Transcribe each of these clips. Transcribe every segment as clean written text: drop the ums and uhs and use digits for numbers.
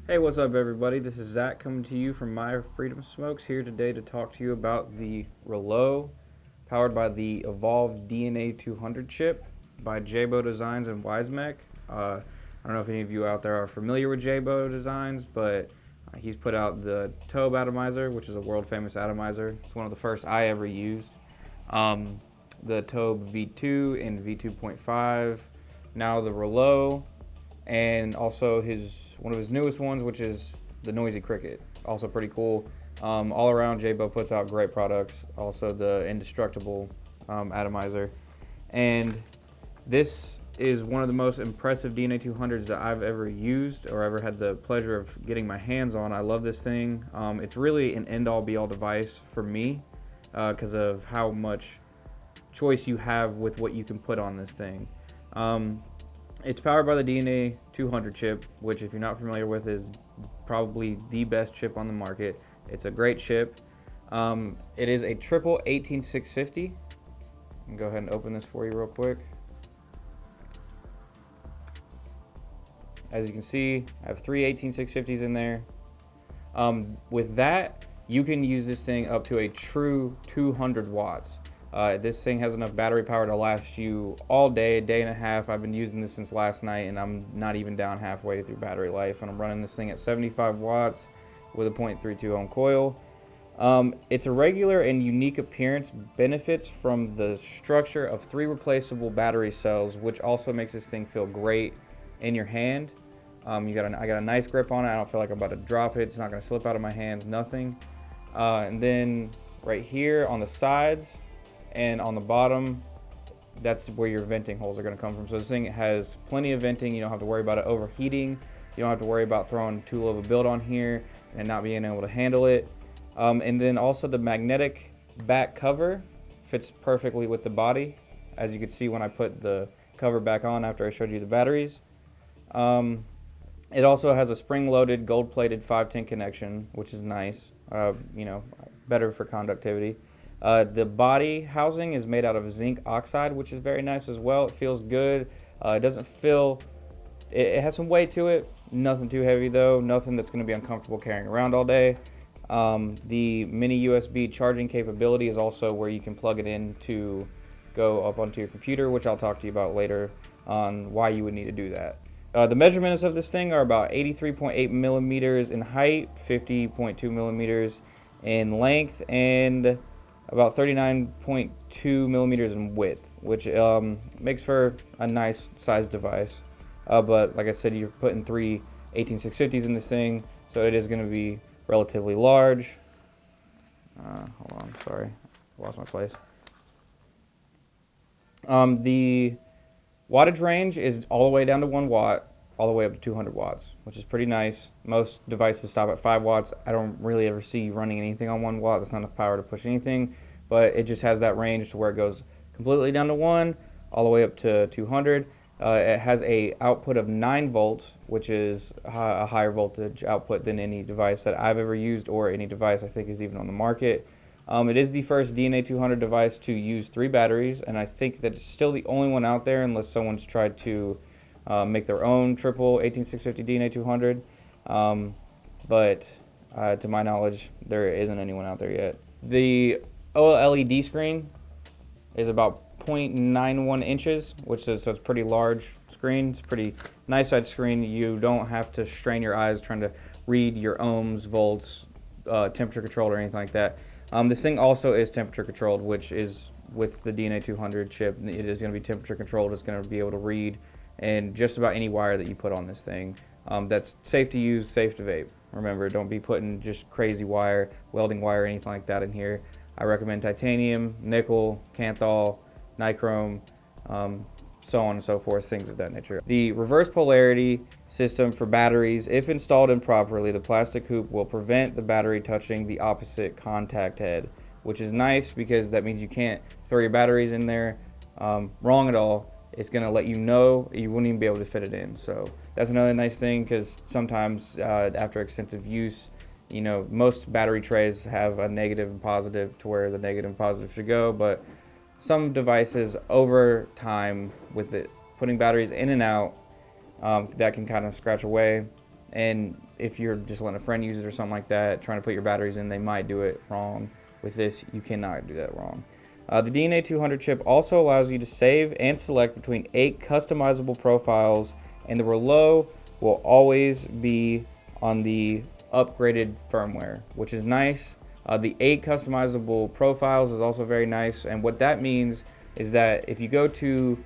Hey, what's up, everybody? This is Zach coming to you from MyFreedomSmokes here today to talk to you about the REULEAUX powered by the Evolved DNA200 chip by Jabo Designs and WISMEC. I don't know if any of you out there are familiar with Jabo Designs, but he's put out the Tobe atomizer, which is a world famous atomizer. It's one of the first I ever used. The Tobe V2 and V2.5, now the REULEAUX, and also one of his newest ones, which is the Noisy Cricket. Also pretty cool. All around, Jabo puts out great products. Also the Indestructible atomizer, and this is one of the most impressive DNA200s that I've ever used or ever had the pleasure of getting my hands on. I love this thing. It's really an end-all be-all device for me because of how much choice you have with what you can put on this thing. It's powered by the DNA200 chip, which, if you're not familiar with, is probably the best chip on the market. It's a great chip. It is a triple 18650. I'll go ahead and open this for you real quick. As you can see, I have three 18650s in there. With that, you can use this thing up to a true 200 watts. This thing has enough battery power to last you all day, a day and a half. I've been using this since last night, and I'm not even down halfway through battery life, and I'm running this thing at 75 watts with a 0.32 ohm coil. Its irregular and unique appearance benefits from the structure of 3 replaceable battery cells, which also makes this thing feel great in your hand. I got a nice grip on it. I don't feel like I'm about to drop it. It's not going to slip out of my hands, nothing. And then right here on the sides and on the bottom, that's where your venting holes are going to come from. So this thing has plenty of venting. You don't have to worry about it overheating. You don't have to worry about throwing too low of a build on here and not being able to handle it. And then also the magnetic back cover fits perfectly with the body, as you could see when I put the cover back on after I showed you the batteries. It also has a spring-loaded gold-plated 510 connection, which is nice, better for conductivity. The body housing is made out of zinc oxide, which is very nice as well. It feels good. It doesn't feel, it has some weight to it. Nothing too heavy though. Nothing that's going to be uncomfortable carrying around all day. The mini USB charging capability is also where you can plug it in to go up onto your computer, which I'll talk to you about later on why you would need to do that. The measurements of this thing are about 83.8 millimeters in height, 50.2 millimeters in length, and about 39.2 millimeters in width, which makes for a nice sized device. But like I said, you're putting three 18650s in this thing, so it is going to be relatively large. Hold on, sorry, lost my place. The wattage range is all the way down to 1 watt, all the way up to 200 watts, which is pretty nice. Most devices stop at 5 watts. I don't really ever see you running anything on 1 watt. That's not enough power to push anything, but it just has that range to where it goes completely down to 1, all the way up to 200. It has a output of 9 volts, which is a higher voltage output than any device that I've ever used, or any device I think is even on the market. It is the first DNA200 device to use 3 batteries, and I think that it's still the only one out there, unless someone's tried to make their own triple 18650 DNA200. But to my knowledge, there isn't anyone out there yet. The OLED screen is about 0.91 inches, which is, so it's a pretty large screen. It's a pretty nice size screen. You don't have to strain your eyes trying to read your ohms, volts, temperature controlled, or anything like that. This thing also is temperature controlled, which is with the DNA200 chip. It is going to be temperature controlled. It's going to be able to read and just about any wire that you put on this thing. That's safe to use, safe to vape. Remember, don't be putting just crazy wire, welding wire, anything like that in here. I recommend titanium, nickel, kanthal, nichrome, so on and so forth, things of that nature. The reverse polarity system for batteries, if installed improperly, the plastic hoop will prevent the battery touching the opposite contact head, which is nice because that means you can't throw your batteries in there wrong at all. It's going to let you know you wouldn't even be able to fit it in. So that's another nice thing, because sometimes after extensive use, most battery trays have a negative and positive to where the negative and positive should go, but some devices over time with it putting batteries in and out, that can kind of scratch away And if you're just letting a friend use it or something like that, trying to put your batteries in, they might do it wrong. With this, you cannot do that wrong. The DNA200 chip also allows you to save and select between 8 customizable profiles, and the REULEAUX will always be on the upgraded firmware, which is nice. The 8 customizable profiles is also very nice, and what that means is that if you go to,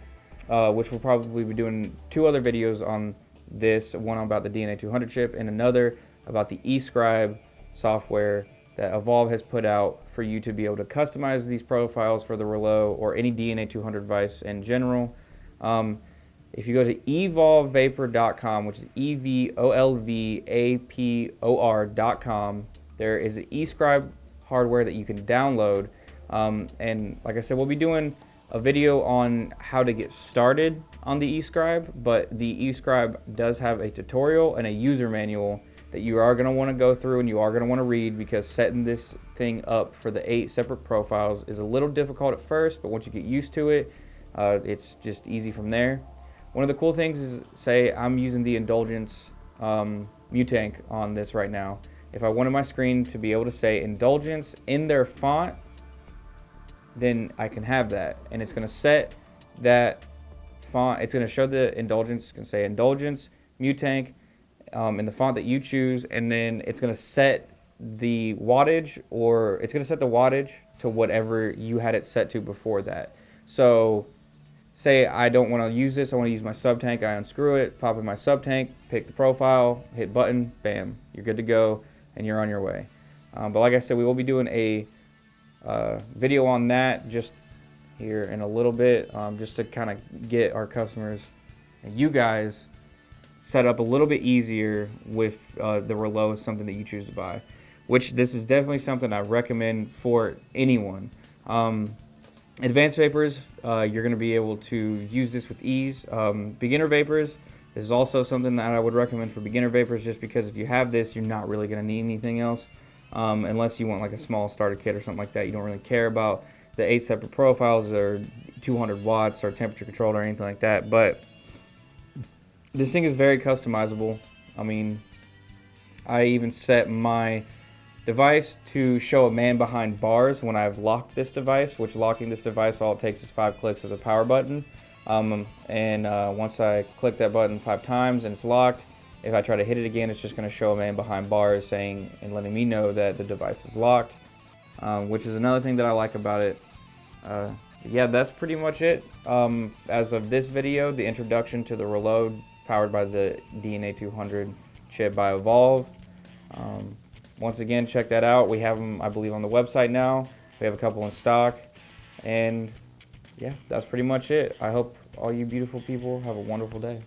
which we'll probably be doing 2 other videos on this, one about the DNA200 chip and another about the EScribe software that Evolve has put out for you to be able to customize these profiles for the REULEAUX or any DNA200 device in general. If you go to evolvevapor.com, which is evolvapor.com, there is an EScribe hardware that you can download. And like I said, we'll be doing a video on how to get started on the EScribe, but the EScribe does have a tutorial and a user manual that you are going to want to go through and you are going to want to read, because setting this thing up for the 8 separate profiles is a little difficult at first, but once you get used to it, it's just easy from there. One of the cool things is, say I'm using the Indulgence Mutank on this right now. If I wanted my screen to be able to say Indulgence in their font, then I can have that, and it's going to set that font. It's going to show the Indulgence. It's going to say Indulgence Mutank in the font that you choose, and then it's going to set the wattage, or it's going to set the wattage to whatever you had it set to before that. So say I don't want to use this, I want to use my sub tank, I unscrew it, pop in my sub tank, pick the profile, hit button, bam, you're good to go, and you're on your way. But like I said, we will be doing a video on that just here in a little bit, just to kind of get our customers and you guys set up a little bit easier with the REULEAUX, something that you choose to buy, which this is definitely something I recommend for anyone. Advanced vapors, you're going to be able to use this with ease. Beginner vapors, this is also something that I would recommend for beginner vapors, just because if you have this, you're not really going to need anything else, unless you want like a small starter kit or something like that. You don't really care about the 8 separate profiles or 200 watts or temperature controlled or anything like that. But this thing is very customizable. I mean, I even set my device to show a man behind bars when I've locked this device, which locking this device, all it takes is 5 clicks of the power button. Once I click that button 5 times and it's locked, if I try to hit it again, it's just going to show a man behind bars saying and letting me know that the device is locked, which is another thing that I like about it. Yeah, that's pretty much it. As of this video, the introduction to the REULEAUX powered by the DNA200 chip by Evolve. Once again, check that out. We have them, I believe, on the website now. We have a couple in stock. And yeah, that's pretty much it. I hope all you beautiful people have a wonderful day.